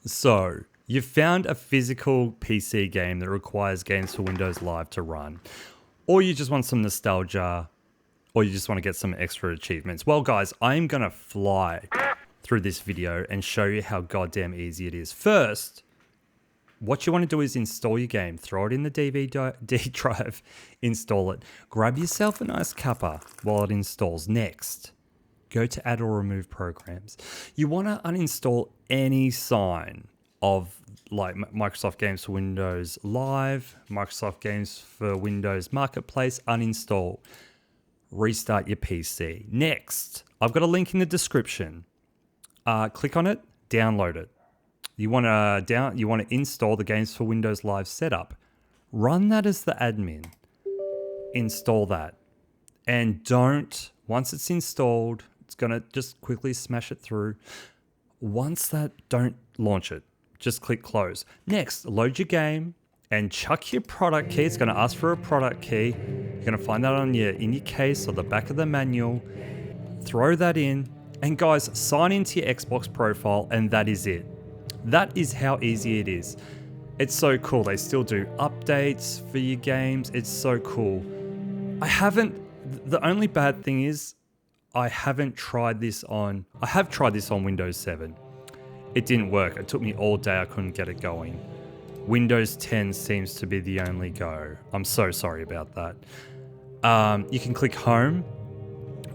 So, you've found a physical PC game that requires Games for Windows Live to run, or you just want some nostalgia, or you just want to get some extra achievements. Well, guys, I'm going to fly through this video and show you how goddamn easy it is. First, what you want to do is install your game, throw it in the DVD drive, install it. Grab yourself a nice cuppa while it installs. Next, go to add or remove programs. You want to uninstall any sign of like Microsoft Games for Windows Live, Microsoft Games for Windows Marketplace, uninstall. Restart your PC. Next, I've got a link in the description. Click on it, download it. You want to install the Games for Windows Live setup. Run that as the admin. Install that. And once it's installed, it's going to just quickly smash it through. Once that, don't launch it. Just click close. Next, load your game and chuck your product key. It's going to ask for a product key. You're going to find that in your case or the back of the manual. Throw that in. And guys, sign into your Xbox profile and that is it. That is how easy it is. It's so cool. They still do updates for your games. It's so cool. The only bad thing is I have tried this on Windows 7. It didn't work. It took me all day. I couldn't get it going. Windows 10 seems to be the only go. I'm so sorry about that. You can click home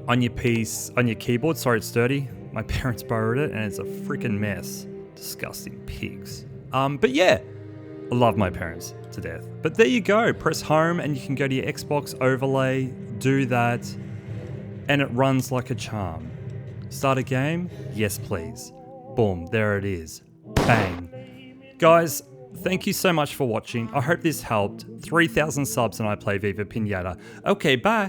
on your keyboard. Sorry, it's dirty. My parents borrowed it and it's a freaking mess. Disgusting pigs. But yeah, I love my parents to death. But there you go. Press home and you can go to your Xbox overlay, do that, and it runs like a charm. Start a game? Yes, please. Boom, there it is. Bang. Guys, thank you so much for watching. I hope this helped. 3,000 subs and I play Viva Pinata. Okay, bye.